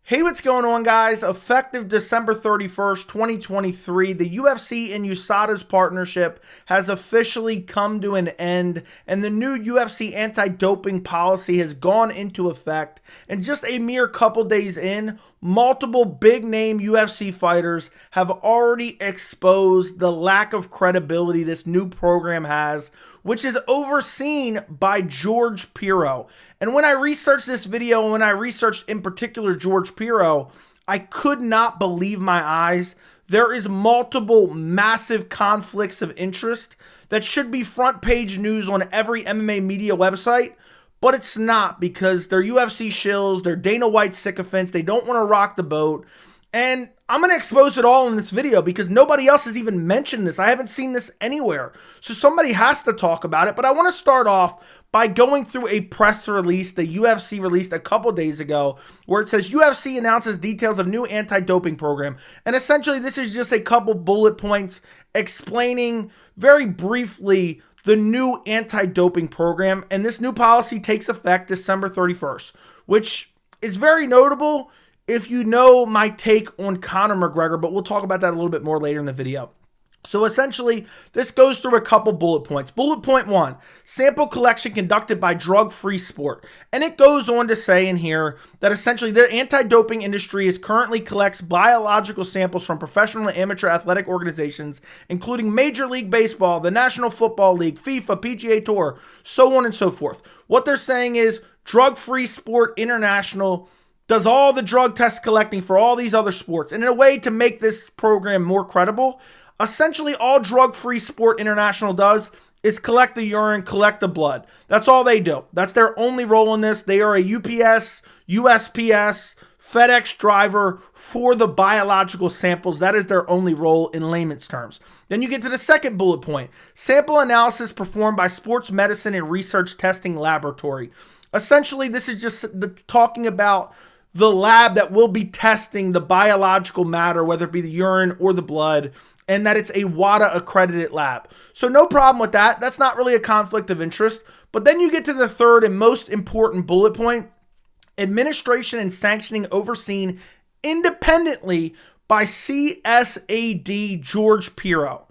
Hey, what's going on, guys? Effective December 31st, 2023, the UFC and USADA's partnership has officially come to an end, and the new UFC anti-doping policy has gone into effect. And just a mere couple days in, multiple big-name UFC fighters have already exposed the lack of credibility this new program has, which is overseen by George Piro. And when I researched this video, and when I researched in particular George Piro, I could not believe my eyes. There is multiple massive conflicts of interest that should be front page news on every MMA media website, but it's not, because they're UFC shills, they're Dana White sycophants, they don't want to rock the boat. And I'm going to expose it all in this video because nobody else has even mentioned this. I haven't seen this anywhere. So somebody has to talk about it. But I want to start off by going through a press release the UFC released a couple days ago, where it says UFC announces details of new anti-doping program. And essentially this is just a couple bullet points explaining very briefly the new anti-doping program. And this new policy takes effect December 31st, which is very notable if you know my take on Conor McGregor, but we'll talk about that a little bit more later in the video. So essentially, this goes through a couple bullet points. Bullet point 1, sample collection conducted by drug-free sport. And it goes on to say in here that essentially the anti-doping industry currently collects biological samples from professional and amateur athletic organizations, including Major League Baseball, the National Football League, FIFA, PGA Tour, so on and so forth. What they're saying is Drug-Free Sport International does all the drug test collecting for all these other sports. And in a way to make this program more credible, essentially all Drug-Free Sport International does is collect the urine, collect the blood. That's all they do. That's their only role in this. They are a UPS, USPS, FedEx driver for the biological samples. That is their only role in layman's terms. Then you get to the second bullet point. Sample analysis performed by Sports Medicine and Research Testing Laboratory. Essentially, this is just talking about the lab that will be testing the biological matter, whether it be the urine or the blood, and that it's a WADA accredited lab. So no problem with that. That's not really a conflict of interest. But then you get to the third and most important bullet point: administration and sanctioning overseen independently by CSAD George Piro.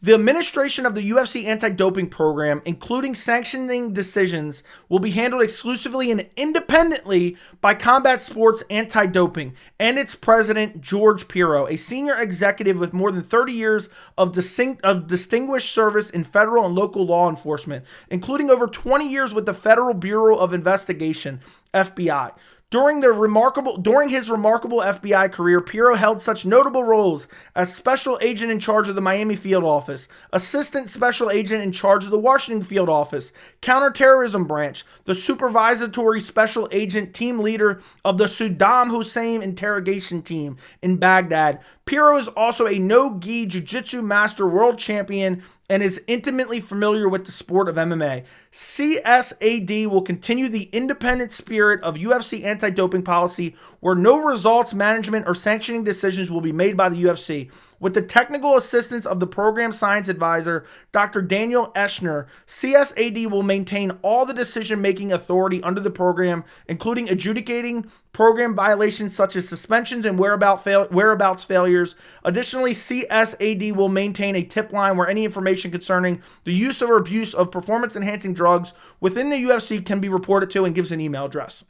The administration of the UFC anti-doping program, including sanctioning decisions, will be handled exclusively and independently by Combat Sports Anti-Doping and its president, George Piro, a senior executive with more than 30 years of distinguished service in federal and local law enforcement, including over 20 years with the Federal Bureau of Investigation, FBI. During his remarkable FBI career, Piro held such notable roles as Special Agent in charge of the Miami Field Office, Assistant Special Agent in charge of the Washington Field Office, Counterterrorism Branch, the Supervisory Special Agent Team Leader of the Saddam Hussein Interrogation Team in Baghdad. Piro is also a no-gi jiu-jitsu master world champion and is intimately familiar with the sport of MMA. CSAD will continue the independent spirit of UFC anti-doping policy, where no results management or sanctioning decisions will be made by the UFC. With the technical assistance of the program science advisor, Dr. Daniel Eschner, CSAD will maintain all the decision-making authority under the program, including adjudicating program violations such as suspensions and whereabouts failures. Additionally, CSAD will maintain a tip line where any information concerning the use or abuse of performance-enhancing drugs within the UFC can be reported to, and gives an email address.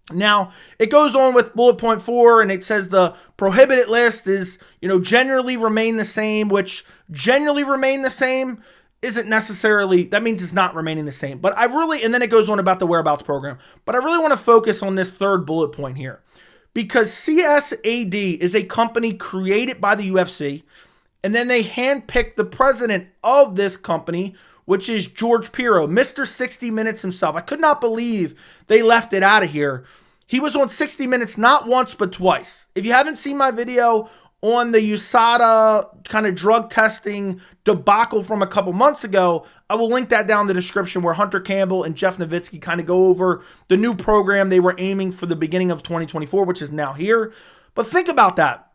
Now, it goes on with bullet point 4, and it says the prohibited list is, generally remain the same, which generally remain the same isn't necessarily, that means it's not remaining the same. But and then it goes on about the whereabouts program. But I really want to focus on this third bullet point here, because CSAD is a company created by the UFC, and then they handpicked the president of this company, which is George Piro, Mr. 60 Minutes himself. I could not believe they left it out of here. He was on 60 Minutes not once, but twice. If you haven't seen my video on the USADA kind of drug testing debacle from a couple months ago, I will link that down in the description, where Hunter Campbell and Jeff Nowitzki kind of go over the new program they were aiming for the beginning of 2024, which is now here. But think about that.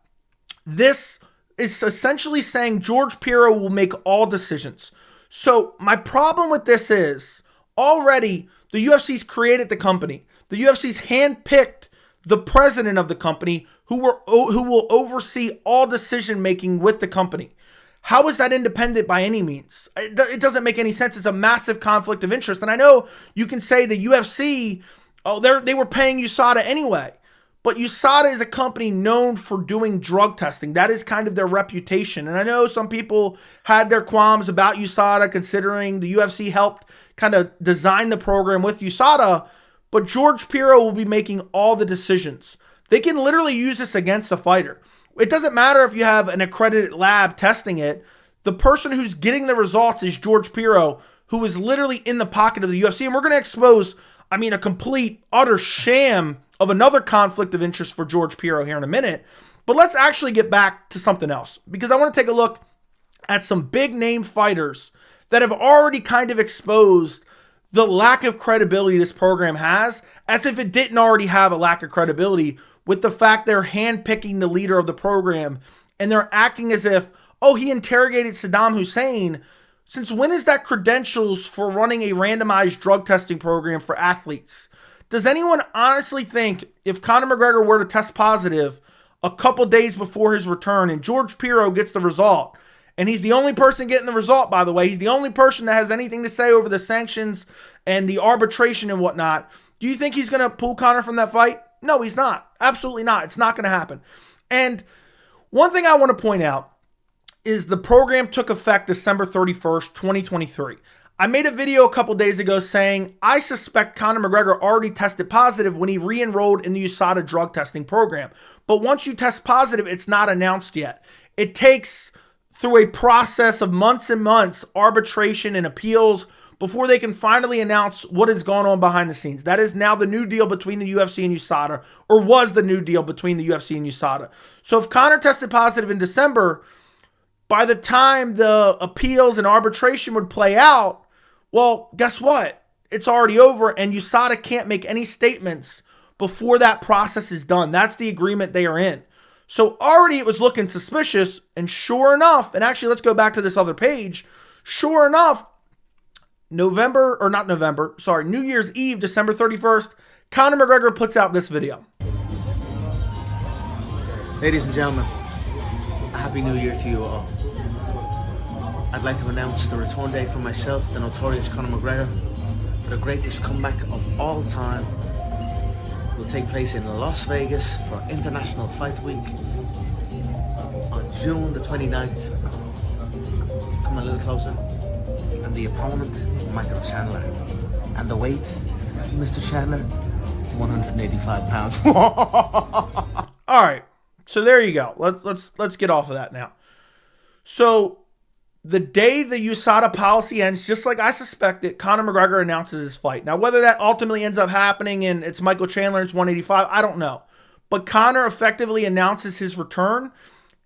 This is essentially saying George Piro will make all decisions. So my problem with this is, already the UFC's created the company. The UFC's handpicked the president of the company who will oversee all decision making with the company. How is that independent by any means? It doesn't make any sense. It's a massive conflict of interest. And I know you can say the UFC, they were paying USADA anyway. But USADA is a company known for doing drug testing. That is kind of their reputation. And I know some people had their qualms about USADA, considering the UFC helped kind of design the program with USADA. But George Piro will be making all the decisions. They can literally use this against the fighter. It doesn't matter if you have an accredited lab testing it. The person who's getting the results is George Piro, who is literally in the pocket of the UFC. And we're going to expose, a complete, utter sham of another conflict of interest for George Piro here in a minute. But let's actually get back to something else, because I want to take a look at some big name fighters that have already kind of exposed the lack of credibility this program has, as if it didn't already have a lack of credibility with the fact they're handpicking the leader of the program and they're acting as if, oh, he interrogated Saddam Hussein. Since when is that credentials for running a randomized drug testing program for athletes? Does anyone honestly think if Conor McGregor were to test positive a couple days before his return and George Piro gets the result, and he's the only person getting the result, by the way, he's the only person that has anything to say over the sanctions and the arbitration and whatnot, do you think he's going to pull Conor from that fight? No, he's not. Absolutely not. It's not going to happen. And one thing I want to point out is the program took effect December 31st, 2023. I made a video a couple days ago saying I suspect Conor McGregor already tested positive when he re-enrolled in the USADA drug testing program. But once you test positive, it's not announced yet. It takes, through a process of months and months, arbitration and appeals before they can finally announce what is going on behind the scenes. That is now the new deal between the UFC and USADA, or was the new deal between the UFC and USADA. So if Conor tested positive in December, by the time the appeals and arbitration would play out, well, guess what? It's already over, and USADA can't make any statements before that process is done. That's the agreement they are in. So already it was looking suspicious, and sure enough, and actually let's go back to this other page. Sure enough, New Year's Eve, December 31st, Conor McGregor puts out this video. Ladies and gentlemen, a Happy New Year to you all. I'd like to announce the return date for myself, the notorious Conor McGregor, for the greatest comeback of all time. It will take place in Las Vegas for International Fight Week on June the 29th. Come a little closer. And the opponent, Michael Chandler. And the weight, Mr. Chandler, 185 pounds. All right, so there you go. Let's get off of that now. So the day the USADA policy ends, just like I suspected, Conor McGregor announces his fight. Now, whether that ultimately ends up happening and it's Michael Chandler, it's 185, I don't know. But Conor effectively announces his return.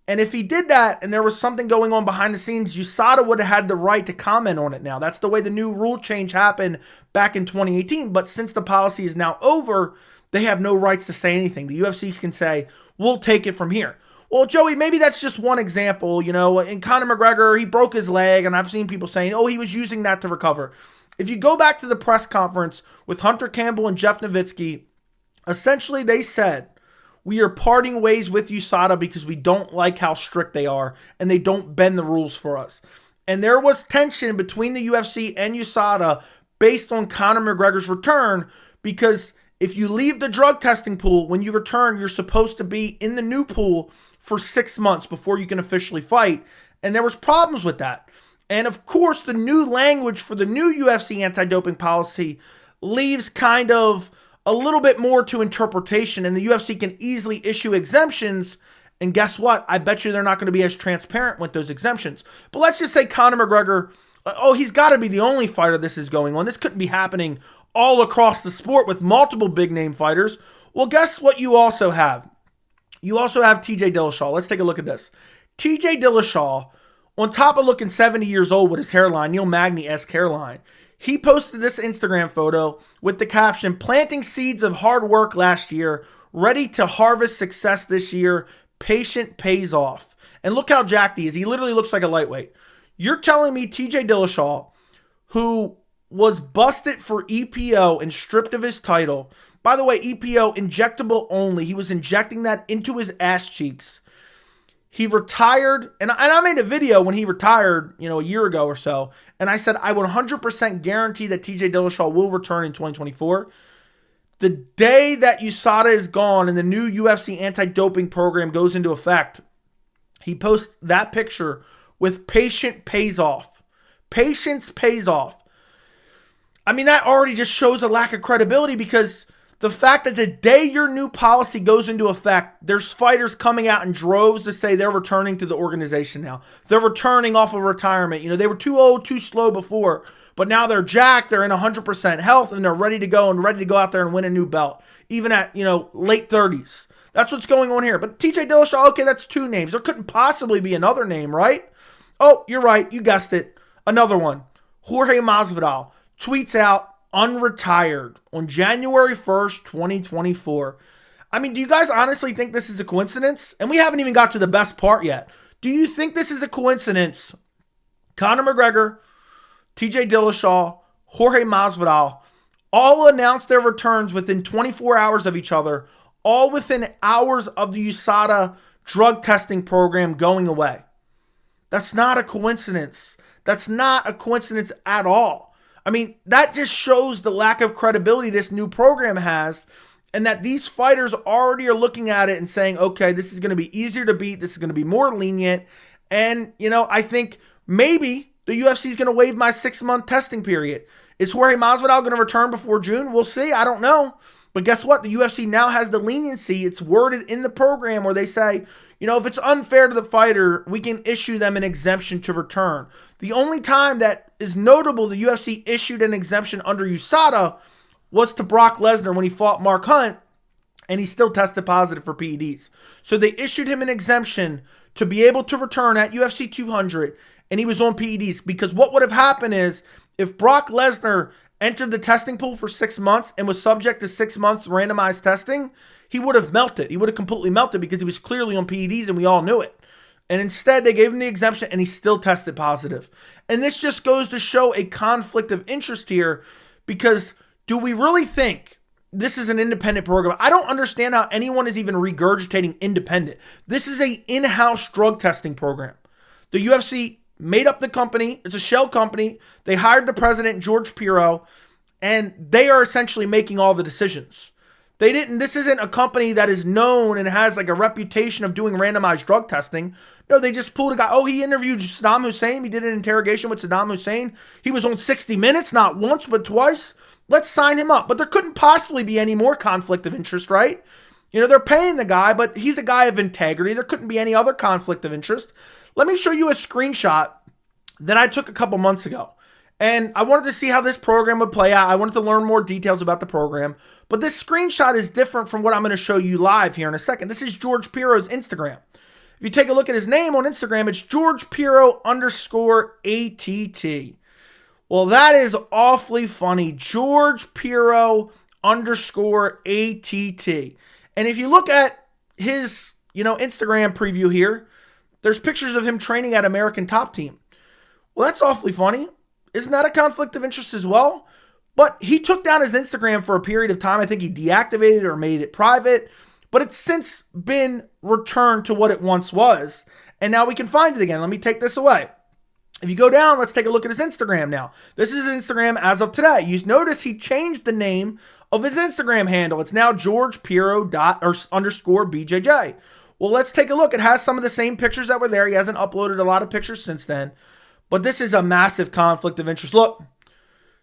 And if he did that and there was something going on behind the scenes, USADA would have had the right to comment on it now. That's the way the new rule change happened back in 2018. But since the policy is now over, they have no rights to say anything. The UFC can say, we'll take it from here. Well, Joey, maybe that's just one example, and Conor McGregor, he broke his leg, and I've seen people saying, oh, he was using that to recover. If you go back to the press conference with Hunter Campbell and Jeff Nowitzki, essentially they said, we are parting ways with USADA because we don't like how strict they are, and they don't bend the rules for us. And there was tension between the UFC and USADA based on Conor McGregor's return, because if you leave the drug testing pool, when you return, you're supposed to be in the new pool for 6 months before you can officially fight. And there was problems with that. And of course, the new language for the new UFC anti-doping policy leaves kind of a little bit more to interpretation, and the UFC can easily issue exemptions. And guess what? I bet you they're not going to be as transparent with those exemptions. But let's just say Conor McGregor, he's got to be the only fighter this is going on. This couldn't be happening all across the sport with multiple big name fighters. Well, guess what you also have? You also have TJ Dillashaw. Let's take a look at this. TJ Dillashaw, on top of looking 70 years old with his hairline, Neil Magny-esque hairline, he posted this Instagram photo with the caption, planting seeds of hard work last year, ready to harvest success this year, patient pays off. And look how jacked he is. He literally looks like a lightweight. You're telling me TJ Dillashaw, who was busted for EPO and stripped of his title By the way, EPO, injectable only. He was injecting that into his ass cheeks. He retired, and I made a video when he retired, a year ago or so, and I said I would 100% guarantee that TJ Dillashaw will return in 2024. The day that USADA is gone and the new UFC anti-doping program goes into effect, he posts that picture with "patient pays off." Patience pays off. I mean, that already just shows a lack of credibility, because the fact that the day your new policy goes into effect, there's fighters coming out in droves to say they're returning to the organization now. They're returning off of retirement. They were too old, too slow before, but now they're jacked, they're in 100% health, and they're ready to go out there and win a new belt, even at, late 30s. That's what's going on here. But TJ Dillashaw, okay, that's two names. There couldn't possibly be another name, right? Oh, you're right. You guessed it. Another one. Jorge Masvidal tweets out, unretired on January 1st, 2024. I mean, do you guys honestly think this is a coincidence? And we haven't even got to the best part yet. Do you think this is a coincidence? Conor McGregor, TJ Dillashaw, Jorge Masvidal all announced their returns within 24 hours of each other, all within hours of the USADA drug testing program going away. That's not a coincidence. That's not a coincidence at all. I mean, that just shows the lack of credibility this new program has, and that these fighters already are looking at it and saying, okay, this is going to be easier to beat. This is going to be more lenient. And, I think maybe the UFC is going to waive my 6-month testing period. Is Jorge Masvidal going to return before June? We'll see. I don't know. But guess what? The UFC now has the leniency. It's worded in the program where they say, if it's unfair to the fighter, we can issue them an exemption to return. The only time that is notable the UFC issued an exemption under USADA was to Brock Lesnar when he fought Mark Hunt, and he still tested positive for PEDs. So they issued him an exemption to be able to return at UFC 200, and he was on PEDs. Because what would have happened is, if Brock Lesnar entered the testing pool for 6 months and was subject to 6 months randomized testing, he would have melted. He would have completely melted, because he was clearly on PEDs and we all knew it. And instead, they gave him the exemption and he still tested positive. And this just goes to show a conflict of interest here, because do we really think this is an independent program? I don't understand how anyone is even regurgitating independent. This is an in-house drug testing program. The UFC made up the company. It's a shell company. They hired the president, George Piro, and they are essentially making all the decisions. This isn't a company that is known and has like a reputation of doing randomized drug testing. No, they just pulled a guy. Oh, he interviewed Saddam Hussein. He did an interrogation with Saddam Hussein. He was on 60 Minutes, not once, but twice. Let's sign him up. But there couldn't possibly be any more conflict of interest, right? They're paying the guy, but he's a guy of integrity. There couldn't be any other conflict of interest. Let me show you a screenshot that I took a couple months ago. And I wanted to see how this program would play out. I wanted to learn more details about the program. But this screenshot is different from what I'm going to show you live here in a second. This is George Piro's Instagram. If you take a look at his name on Instagram, it's George Piro _ATT. Well, that is awfully funny. George Piro _ATT. And if you look at his, Instagram preview here, there's pictures of him training at American Top Team. Well, that's awfully funny. Isn't that a conflict of interest as well? But he took down his Instagram for a period of time. I think he deactivated it or made it private. But it's since been returned to what it once was. And now we can find it again. Let me take this away. If you go down, let's take a look at his Instagram now. This is his Instagram as of today. You notice he changed the name of his Instagram handle. It's now George Piro _BJJ. Well, let's take a look. It has some of the same pictures that were there. He hasn't uploaded a lot of pictures since then. But this is a massive conflict of interest. Look,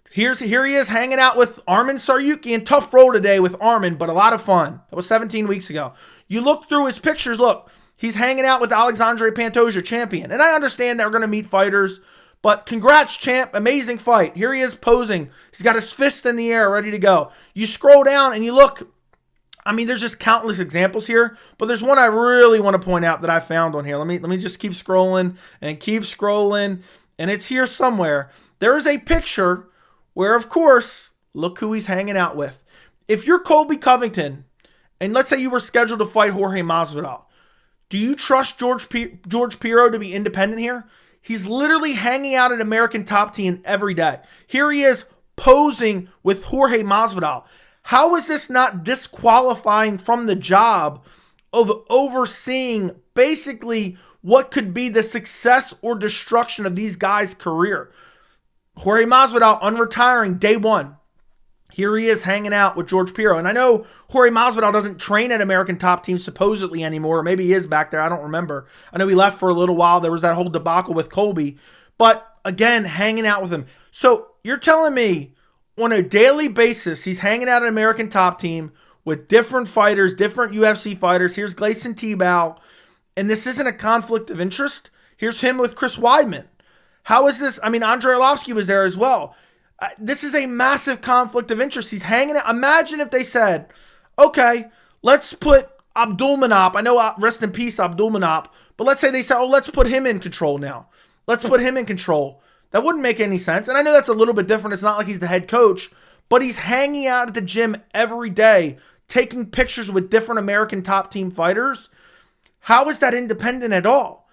here he is hanging out with Arman Tsarukyan. Tough roll today with Arman, but a lot of fun. That was 17 weeks ago. You look through his pictures, look, he's hanging out with Alexandre Pantoja, champion. And I understand they're going to meet fighters, but congrats, champ. Amazing fight. Here he is posing. He's got his fist in the air, ready to go. You scroll down and you look. I mean, there's just countless examples here, but there's one I really want to point out that I found on here. Let me just keep scrolling and keep scrolling, and it's here somewhere. There is a picture where, of course, look who he's hanging out with. If you're Colby Covington, and let's say you were scheduled to fight Jorge Masvidal, do you trust George Piro to be independent here? He's literally hanging out at American Top Team every day. Here he is posing with Jorge Masvidal. How is this not disqualifying from the job of overseeing basically what could be the success or destruction of these guys' career? Jorge Masvidal unretiring day one. Here he is hanging out with George Piro. And I know Jorge Masvidal doesn't train at American Top Team supposedly anymore. Or maybe he is back there. I don't remember. I know he left for a little while. There was that whole debacle with Colby. But again, hanging out with him. So you're telling me on a daily basis, he's hanging out at American Top Team with different fighters, different UFC fighters. Here's Gleison Tebow. And this isn't a conflict of interest. Here's him with Chris Weidman. How is this? I mean, Andrei Arlovski was there as well. This is a massive conflict of interest. He's hanging out. Imagine if they said, okay, let's put Abdulmanap. I know, rest in peace, Abdulmanap. But let's say they said, oh, let's put him in control now. Let's put him in control. That wouldn't make any sense. And I know that's a little bit different. It's not like he's the head coach. But he's hanging out at the gym every day, taking pictures with different American Top Team fighters. How is that independent at all?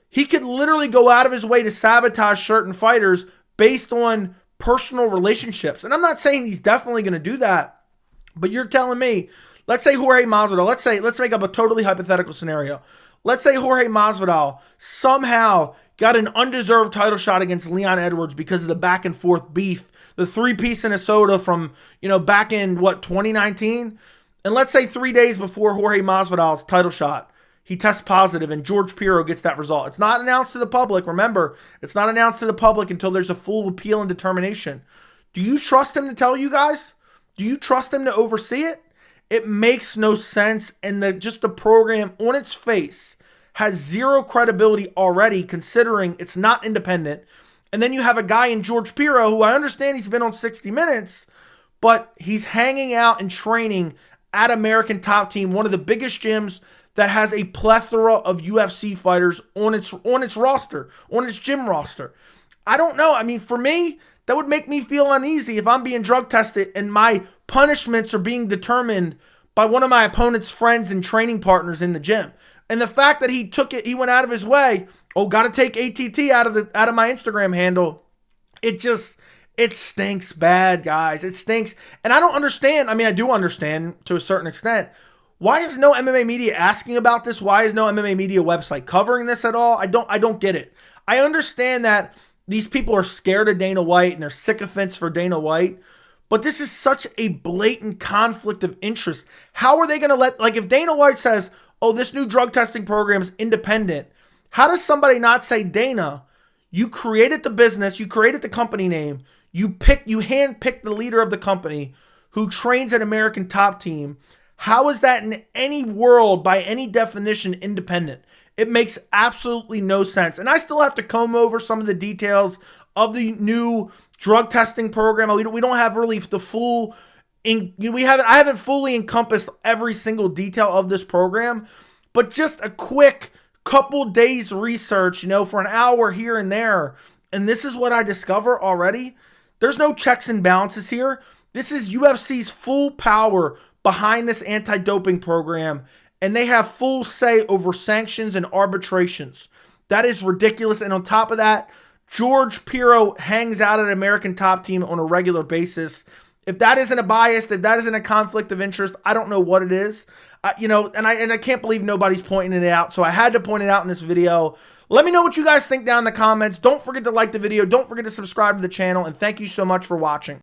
He could literally go out of his way to sabotage certain fighters based on personal relationships. And I'm not saying he's definitely going to do that, but you're telling me, let's say Jorge Masvidal, let's make up a totally hypothetical scenario. Let's say Jorge Masvidal somehow got an undeserved title shot against Leon Edwards because of the back and forth beef, the three-piece in a soda from, back in 2019? And let's say 3 days before Jorge Masvidal's title shot, he tests positive and George Piro gets that result. It's not announced to the public. Remember, it's not announced to the public until there's a full appeal and determination. Do you trust him to tell you guys? Do you trust him to oversee it? It makes no sense, and just the program on its face has zero credibility already, considering it's not independent. And then you have a guy in George Piro, who I understand he's been on 60 Minutes, but he's hanging out and training at American Top Team, one of the biggest gyms that has a plethora of UFC fighters on its roster, on its gym roster. I don't know. I mean, for me, that would make me feel uneasy if I'm being drug tested and my punishments are being determined by one of my opponent's friends and training partners in the gym. And the fact that he went out of his way, got to take ATT out of my Instagram handle. It stinks bad, guys. It stinks. And I don't understand. I mean, I do understand to a certain extent. Why is no MMA media asking about this? Why is no MMA media website covering this at all? I don't get it. I understand that these people are scared of Dana White and they're sycophants for Dana White, but this is such a blatant conflict of interest. How are they going to if Dana White says, oh, this new drug testing program is independent, how does somebody not say, Dana, you created the business, you created the company name, you handpicked the leader of the company who trains at American Top Team. How is that in any world, by any definition, independent? It makes absolutely no sense. And I still have to comb over some of the details of the new drug testing program. We don't have really the full, I haven't fully encompassed every single detail of this program, but just a quick couple days research, for an hour here and there. And this is what I discover already. There's no checks and balances here. This is UFC's full power behind this anti-doping program, and they have full say over sanctions and arbitrations. That is ridiculous. And on top of that, George Piro hangs out at American Top Team on a regular basis. If that isn't a bias, if that isn't a conflict of interest, I don't know what it is. And I can't believe nobody's pointing it out, so I had to point it out in this video. Let me know what you guys think down in the comments. Don't forget to like the video. Don't forget to subscribe to the channel, and thank you so much for watching.